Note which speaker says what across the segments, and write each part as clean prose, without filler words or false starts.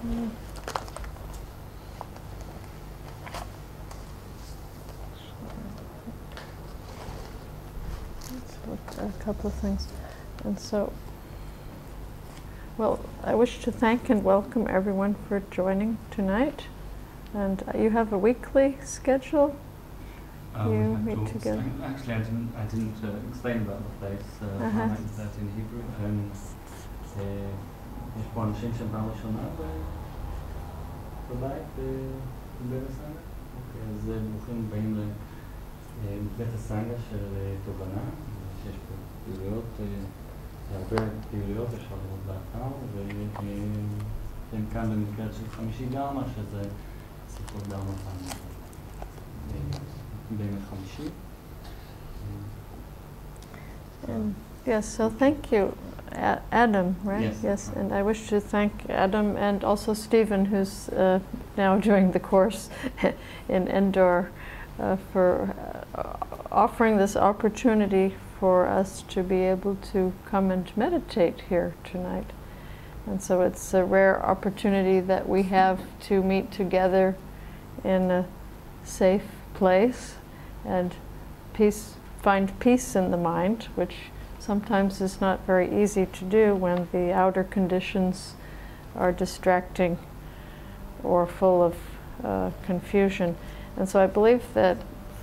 Speaker 1: Mm. Let's look at a couple of things. And so, well, I wish to thank and welcome everyone for joining tonight. And you have a weekly schedule? You meet together?
Speaker 2: Actually, I didn't explain about the place. I meant that in Hebrew. יש פה אנשים שהם פעם ראשונה בבית בבית הסנגה. אז ברוכים באים לבית הסנגה של תובנה, שיש פה פעילויות, הרבה פעילויות, אפשר לראות באתר, והם כאן במסגרת של חמישי דרמה, שזה שיחות דרמה פעם בימי חמישי.
Speaker 1: Yes, so thank you, Adam, right? Yes, and I wish to thank Adam and also Stephen, who's now doing the course in Endor, for offering this opportunity for us to be able to come and meditate here tonight. And so it's a rare opportunity that we have to meet together in a safe place and find peace in the mind, which sometimes is not very easy to do when the outer conditions are distracting or full of confusion. And so I believe that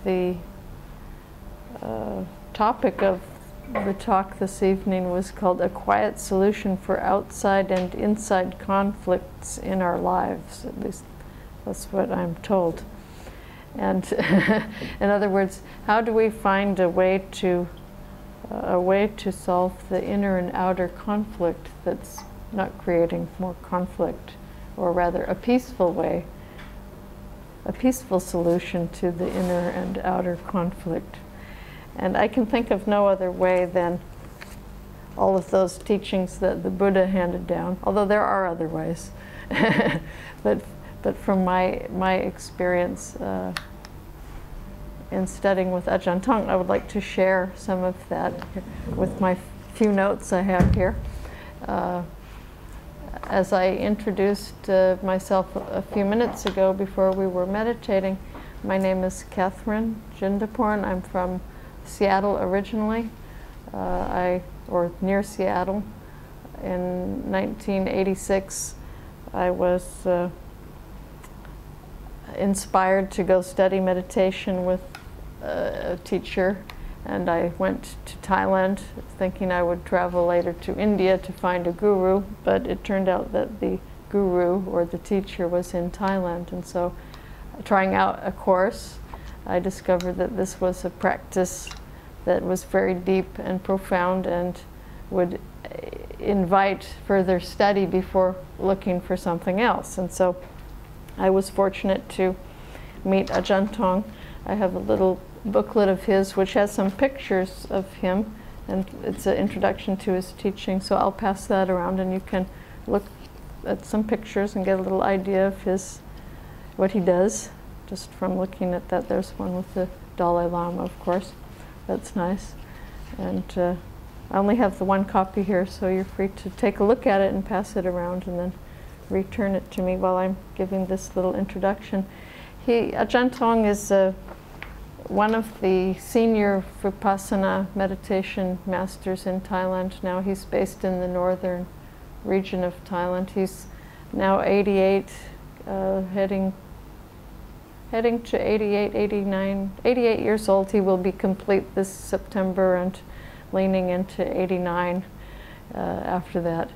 Speaker 1: the topic of the talk this evening was called A Quiet Solution for Outside and Inside Conflicts in Our Lives. At least that's what I'm told. And in other words, how do we find a way to solve the inner and outer conflict that's not creating more conflict, or rather a peaceful way, a peaceful solution to the inner and outer conflict. And I can think of no other way than all of those teachings that the Buddha handed down, although there are other ways. But from my experience in studying with Ajahn Tong, I would like to share some of that with my few notes I have here. As I introduced myself a few minutes ago before we were meditating, my name is Catherine Jindaporn. I'm from Seattle originally, or near Seattle. In 1986, I was inspired to go study meditation with a teacher, and I went to Thailand thinking I would travel later to India to find a guru, but it turned out that the guru or the teacher was in Thailand. And so, trying out a course, I discovered that this was a practice that was very deep and profound and would invite further study before looking for something else. And so I was fortunate to meet Ajahn Tong. I have a little booklet of his which has some pictures of him, and it's an introduction to his teaching, so I'll pass that around and you can look at some pictures and get a little idea of what he does, just from looking at that. There's one with the Dalai Lama, of course. That's nice. And I only have the one copy here, so you're free to take a look at it and pass it around and then return it to me while I'm giving this little introduction. Ajahn Tong is one of the senior Vipassana meditation masters in Thailand now. He's based in the northern region of Thailand. He's now 88, heading to 88, 89, 88 years old. He will be complete this September and leaning into 89 after that.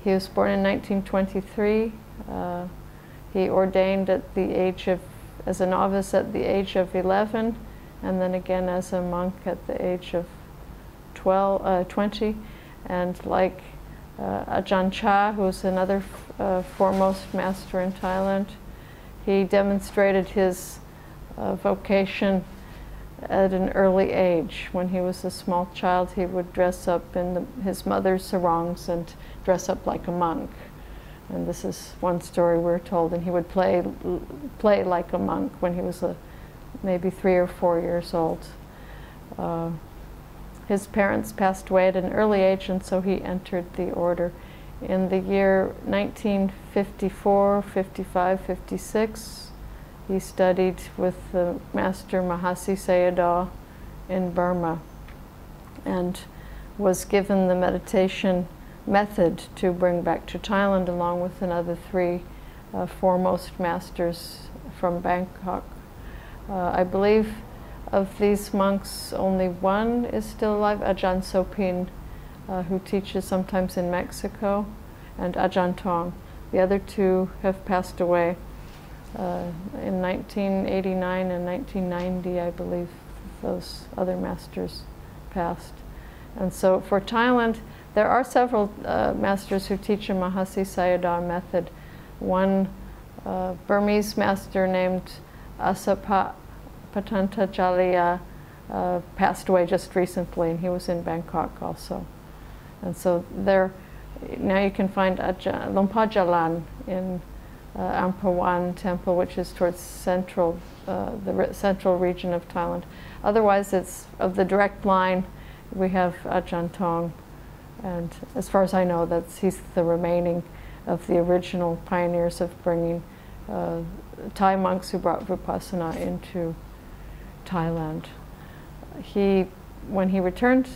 Speaker 1: He was born in 1923. He ordained as a novice at the age of 11, and then again as a monk at the age of 20. And like Ajahn Chah, who's another foremost master in Thailand, he demonstrated his vocation at an early age. When he was a small child, he would dress up in his mother's sarongs and dress up like a monk. And this is one story we're told. And he would play like a monk when he was maybe 3 or 4 years old. His parents passed away at an early age, and so he entered the order In the year 1954, 55, 56, he studied with the Master Mahasi Sayadaw in Burma and was given the meditation method to bring back to Thailand along with another three foremost masters from Bangkok. I believe of these monks only one is still alive, Ajahn Sopin, who teaches sometimes in Mexico, and Ajahn Tong. The other two have passed away in 1989 and 1990, I believe those other masters passed. And so for Thailand, there are several masters who teach a Mahasi Sayadaw method. One Burmese master named Asapa Patanta Jalaya passed away just recently, and he was in Bangkok also. And so there, now you can find Lompa Jalan in Amphoe Temple, which is towards central, the central region of Thailand. Otherwise, it's of the direct line. We have Ajahn Tong, and as far as I know, he's the remaining of the original pioneers of bringing Thai monks who brought Vipassana into Thailand. When he returned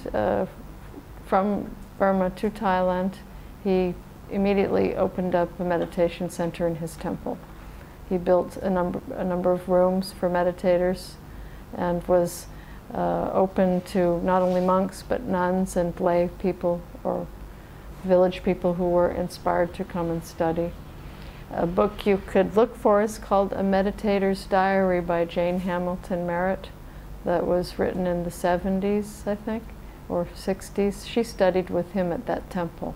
Speaker 1: from Burma to Thailand, he immediately opened up a meditation center in his temple. He built a number of rooms for meditators and was open to not only monks but nuns and lay people or village people who were inspired to come and study. A book you could look for is called A Meditator's Diary by Jane Hamilton Merritt, that was written in the 70s, I think, or 60s. She studied with him at that temple.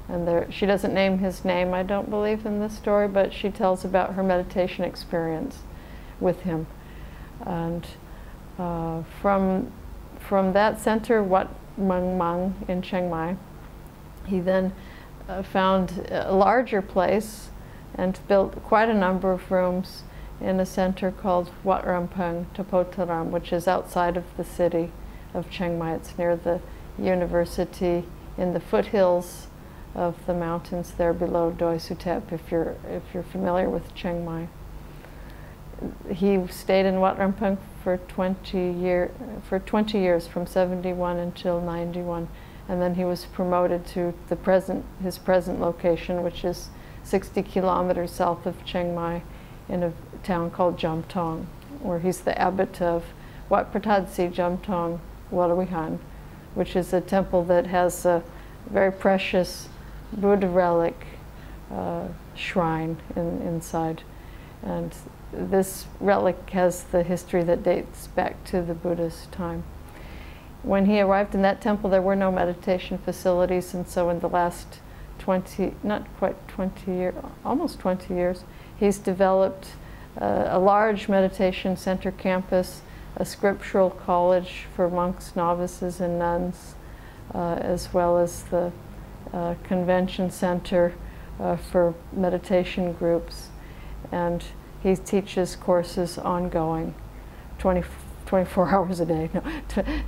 Speaker 1: And she doesn't name his name, I don't believe, in this story, but she tells about her meditation experience with him. And from that center, Wat Mang Mang in Chiang Mai, he then found a larger place and built quite a number of rooms in a center called Wat Rampung Tapotaram, which is outside of the city of Chiang Mai. It's near the university in the foothills of the mountains there below Doi Suthep, if you're familiar with Chiang Mai. He stayed in Wat Rampung for 20 years, from 71 until 91, and then he was promoted to his present location, which is 60 kilometers south of Chiang Mai, in a town called Jamtong, where he's the abbot of Wat Pratadsi Jamtong Warawihan, which is a temple that has a very precious Buddha relic shrine inside. And this relic has the history that dates back to the Buddha's time. When he arrived in that temple, there were no meditation facilities, and so in the last almost 20 years, he's developed a large meditation center campus, a scriptural college for monks, novices, and nuns, as well as the convention center for meditation groups. And he teaches courses ongoing, 24 hours a day,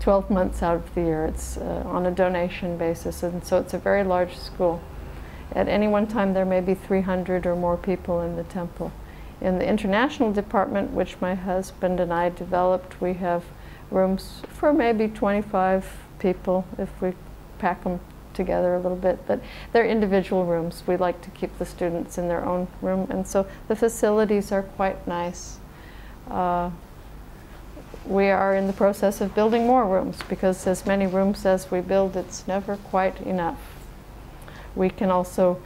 Speaker 1: 12 months out of the year. It's on a donation basis, and so it's a very large school. At any one time, there may be 300 or more people in the temple. In the international department, which my husband and I developed, we have rooms for maybe 25 people if we pack them together a little bit, but they're individual rooms. We like to keep the students in their own room, and so the facilities are quite nice. We are in the process of building more rooms, because as many rooms as we build, it's never quite enough. We can also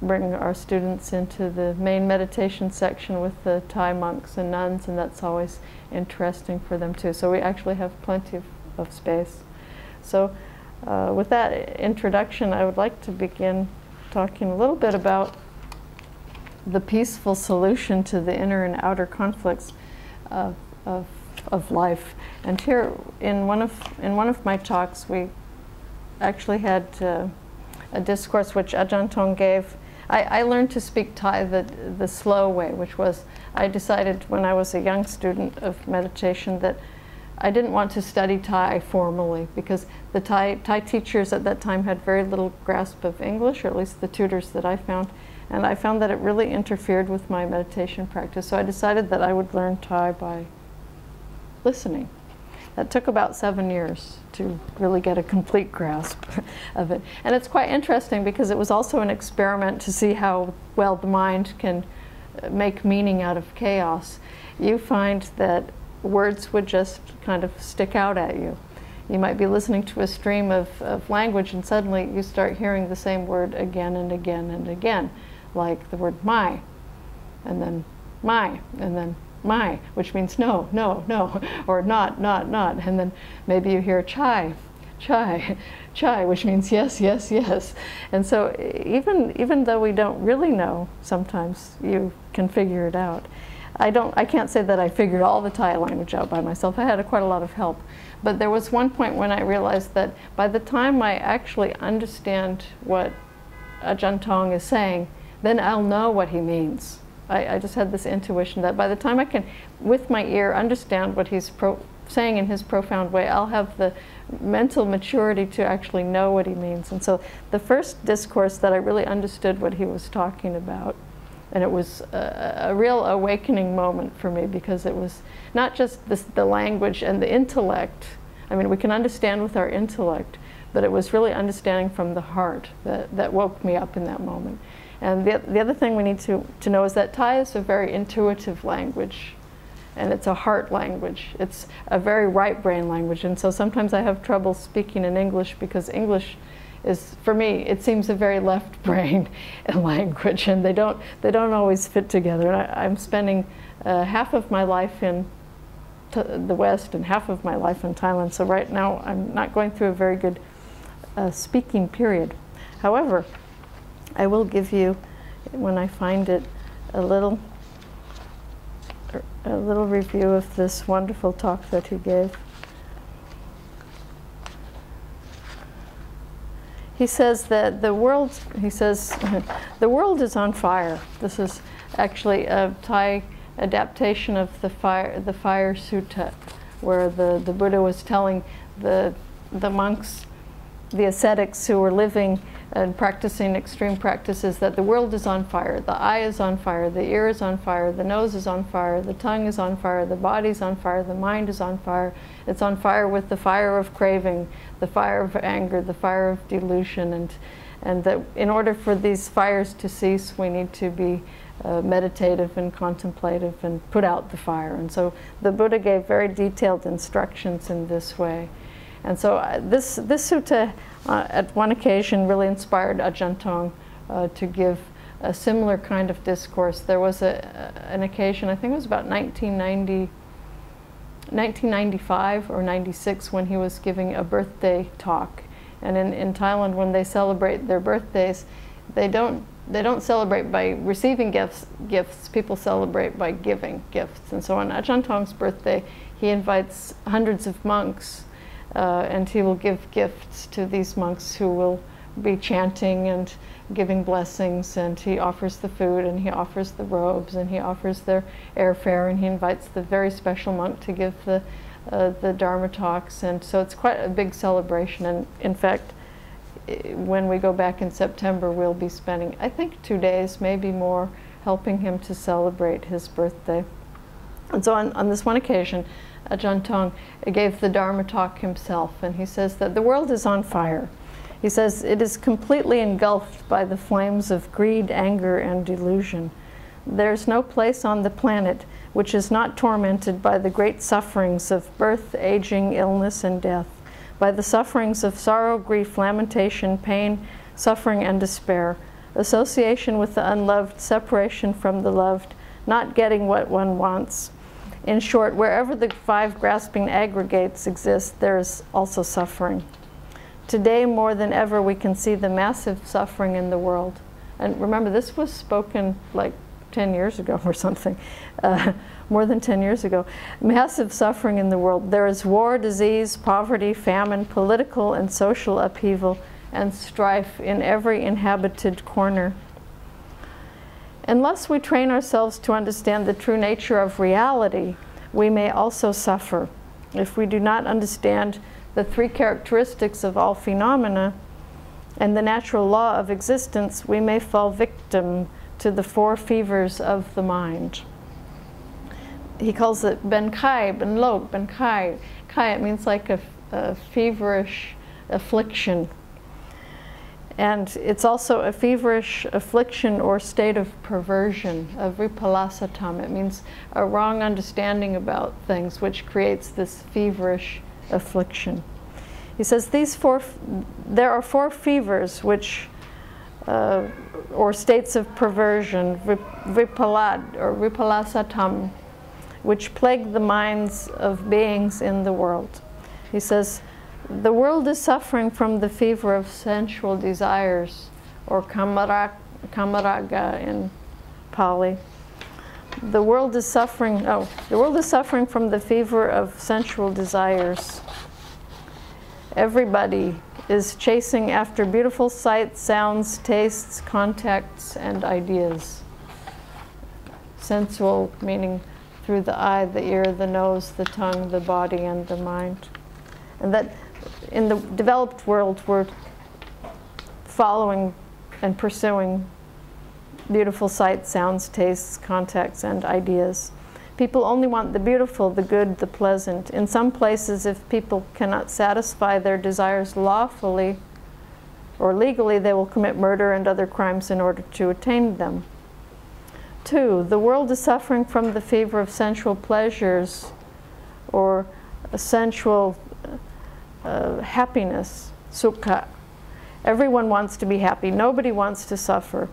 Speaker 1: bring our students into the main meditation section with the Thai monks and nuns, and that's always interesting for them too. So we actually have plenty of space. So with that introduction, I would like to begin talking a little bit about the peaceful solution to the inner and outer conflicts of life. And here, in one of my talks, we actually had a discourse which Ajahn Tong gave. I learned to speak Thai the slow way, which was, I decided when I was a young student of meditation that I didn't want to study Thai formally because the Thai teachers at that time had very little grasp of English, or at least the tutors that I found. And I found that it really interfered with my meditation practice. So I decided that I would learn Thai by listening. That took about 7 years to really get a complete grasp of it. And it's quite interesting because it was also an experiment to see how well the mind can make meaning out of chaos. You find that words would just kind of stick out at you. You might be listening to a stream of language and suddenly you start hearing the same word again and again and again, like the word my, and then my, and then my, which means no, no, no, or not, and then maybe you hear chai, chai, chai, which means yes, yes, yes. And so even though we don't really know, sometimes you can figure it out. I can't say that I figured all the Thai language out by myself. I had quite a lot of help. But there was one point when I realized that by the time I actually understand what Ajahn Tong is saying, then I'll know what he means. I just had this intuition that by the time I can, with my ear, understand what he's saying in his profound way, I'll have the mental maturity to actually know what he means. And so the first discourse that I really understood what he was talking about, and it was a real awakening moment for me, because it was not just the language and the intellect. I mean, we can understand with our intellect, but it was really understanding from the heart that woke me up in that moment. And the other thing we need to know is that Thai is a very intuitive language, and it's a heart language. It's a very right brain language, and so sometimes I have trouble speaking in English because English is, for me, it seems a very left brain language, and they don't always fit together. And I'm spending half of my life in the West and half of my life in Thailand, so right now I'm not going through a very good speaking period. However, I will give you, when I find it, a little review of this wonderful talk that he gave. He says that the world is on fire. This is actually a Thai adaptation of the fire sutta, where the Buddha was telling the monks, the ascetics who were living and practicing extreme practices, that the world is on fire. The eye is on fire, the ear is on fire, the nose is on fire, the tongue is on fire, the body is on fire, the mind is on fire. It's on fire with the fire of craving, the fire of anger, the fire of delusion, and that in order for these fires to cease, we need to be meditative and contemplative and put out the fire. And so the Buddha gave very detailed instructions in this way. And so this sutta, at one occasion, really inspired Ajahn Tong to give a similar kind of discourse. There was an occasion, I think it was about 1995 or 96, when he was giving a birthday talk. And in Thailand, when they celebrate their birthdays, they don't celebrate by receiving gifts. People celebrate by giving gifts. And so on Ajahn Tong's birthday, he invites hundreds of monks, and he will give gifts to these monks who will be chanting and giving blessings, and he offers the food, and he offers the robes, and he offers their airfare, and he invites the very special monk to give the Dharma talks. And so it's quite a big celebration. And in fact, when we go back in September, we'll be spending, I think, 2 days, maybe more, helping him to celebrate his birthday. And so on this one occasion, Ajahn Tong gave the Dharma talk himself, and he says that the world is on fire. He says it is completely engulfed by the flames of greed, anger, and delusion. There's no place on the planet which is not tormented by the great sufferings of birth, aging, illness, and death, by the sufferings of sorrow, grief, lamentation, pain, suffering, and despair, association with the unloved, separation from the loved, not getting what one wants. In short, wherever the 5 grasping aggregates exist, there is also suffering. Today, more than ever, we can see the massive suffering in the world. And remember, this was spoken like 10 years ago or something, more than 10 years ago. Massive suffering in the world. There is war, disease, poverty, famine, political and social upheaval, and strife in every inhabited corner. Unless we train ourselves to understand the true nature of reality, we may also suffer. If we do not understand the three characteristics of all phenomena and the natural law of existence, we may fall victim to the four fevers of the mind. He calls it ben kai, ben lok, ben kai. Kai, it means like a feverish affliction. And it's also a feverish affliction or state of perversion, of vipalasatam. It means a wrong understanding about things, which creates this feverish affliction. He says there are four fevers which, or states of perversion, vipalad or vipalasatam, which plague the minds of beings in the world. He says, the world is suffering from the fever of sensual desires, or kamaraga in Pali. The world is suffering from the fever of sensual desires. Everybody is chasing after beautiful sights, sounds, tastes, contacts, and ideas. Sensual meaning through the eye, the ear, the nose, the tongue, the body, and the mind. And that in the developed world, we're following and pursuing beautiful sights, sounds, tastes, contacts, and ideas. People only want the beautiful, the good, the pleasant. In some places, if people cannot satisfy their desires lawfully or legally, they will commit murder and other crimes in order to attain them. 2, the world is suffering from the fever of sensual pleasures or sensual happiness, sukha. Everyone wants to be happy. Nobody wants to suffer.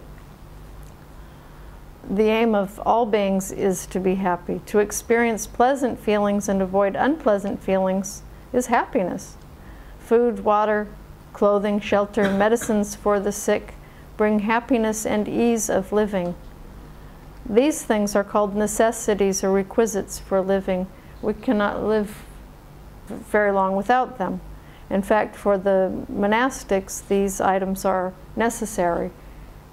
Speaker 1: The aim of all beings is to be happy. To experience pleasant feelings and avoid unpleasant feelings is happiness. Food, water, clothing, shelter, medicines for the sick bring happiness and ease of living. These things are called necessities or requisites for living. We cannot live very long without them. In fact, for the monastics, these items are necessary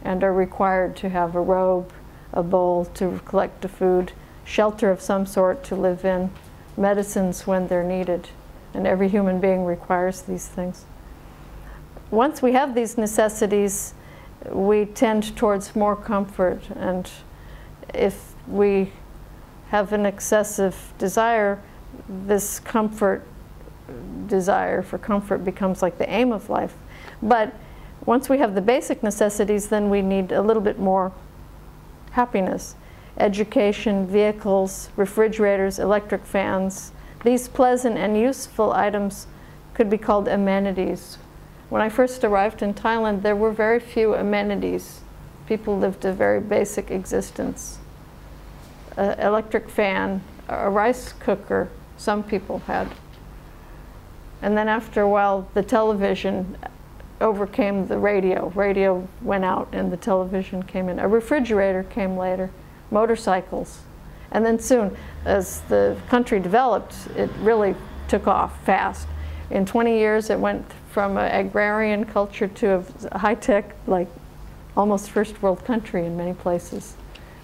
Speaker 1: and are required to have a robe, a bowl to collect the food, shelter of some sort to live in, medicines when they're needed. And every human being requires these things. Once we have these necessities, we tend towards more comfort. And if we have an excessive desire, this desire for comfort becomes like the aim of life. But once we have the basic necessities, then we need a little bit more happiness. Education, vehicles, refrigerators, electric fans. These pleasant and useful items could be called amenities. When I first arrived in Thailand, there were very few amenities. People lived a very basic existence. An electric fan, a rice cooker, some people had. And then after a while, the television overcame the radio. Radio went out and the television came in. A refrigerator came later, motorcycles. And then soon, as the country developed, it really took off fast. In 20 years, it went from an agrarian culture to a high-tech, like almost first world country in many places.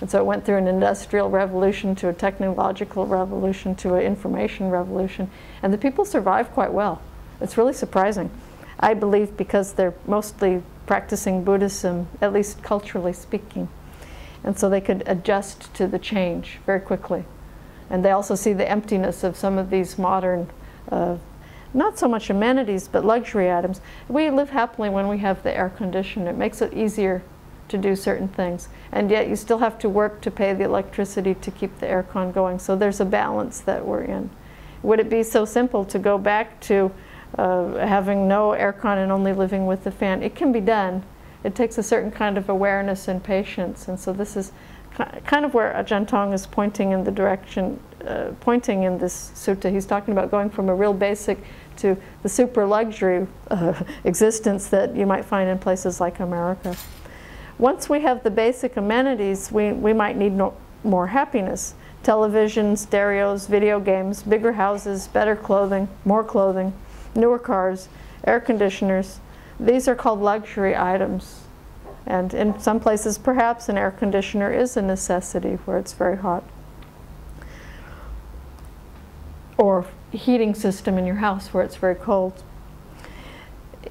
Speaker 1: And so it went through an industrial revolution to a technological revolution to an information revolution. And the people survived quite well. It's really surprising. I believe because they're mostly practicing Buddhism, at least culturally speaking. And so they could adjust to the change very quickly. And they also see the emptiness of some of these modern, not so much amenities, but luxury items. We live happily when we have the air conditioner. It makes it easier to do certain things. And yet you still have to work to pay the electricity to keep the aircon going. So there's a balance that we're in. Would it be so simple to go back to having no aircon and only living with the fan? It can be done. It takes a certain kind of awareness and patience. And so this is kind of where Ajahn Tong is pointing in the direction, pointing in this sutta. He's talking about going from a real basic to the super luxury existence that you might find in places like America. Once we have the basic amenities, we might need more happiness. Television, stereos, video games, bigger houses, better clothing, more clothing, newer cars, air conditioners. These are called luxury items. And in some places, perhaps an air conditioner is a necessity where it's very hot. Or heating system in your house where it's very cold.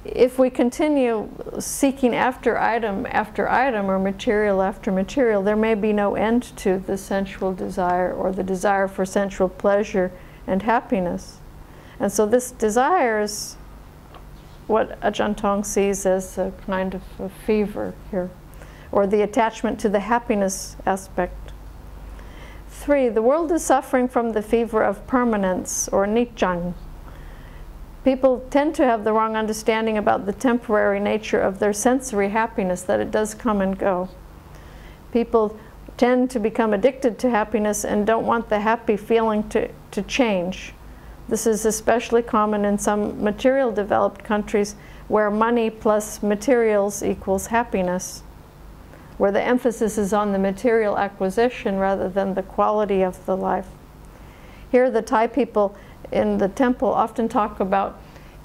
Speaker 1: If we continue seeking after item or material after material, there may be no end to the sensual desire or the desire for sensual pleasure and happiness. And so this desire is what Ajahn Tong sees as a kind of a fever here, or the attachment to the happiness aspect. 3, the world is suffering from the fever of permanence, or niccang. People tend to have the wrong understanding about the temporary nature of their sensory happiness, that it does come and go. People tend to become addicted to happiness and don't want the happy feeling to change. This is especially common in some material developed countries where money plus materials equals happiness, where the emphasis is on the material acquisition rather than the quality of the life. Here the Thai people in the temple often talk about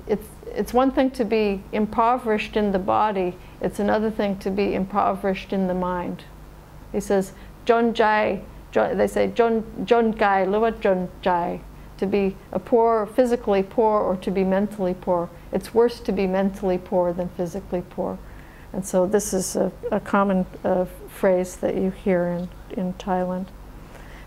Speaker 1: it's one thing to be impoverished in the body, it's another thing to be impoverished in the mind. He says, Jon Jai, they say Jon Gai, Lua Jon Jai, to be a poor, physically poor, or to be mentally poor. It's worse to be mentally poor than physically poor. And so this is a common phrase that you hear in Thailand.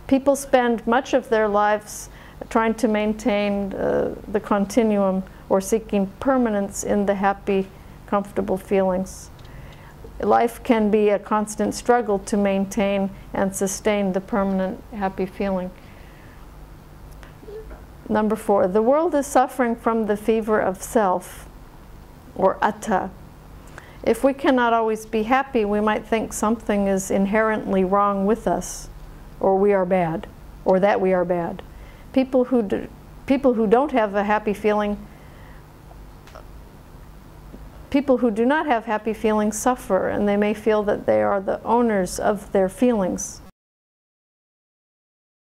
Speaker 1: People spend much of their lives trying to maintain the continuum or seeking permanence in the happy, comfortable feelings. Life can be a constant struggle to maintain and sustain the permanent happy feeling. Number 4, the world is suffering from the fever of self, or atta. If we cannot always be happy, we might think something is inherently wrong with us, or we are bad, or that we are bad. People who don't have a happy feeling, people who do not have happy feelings suffer, and they may feel that they are the owners of their feelings.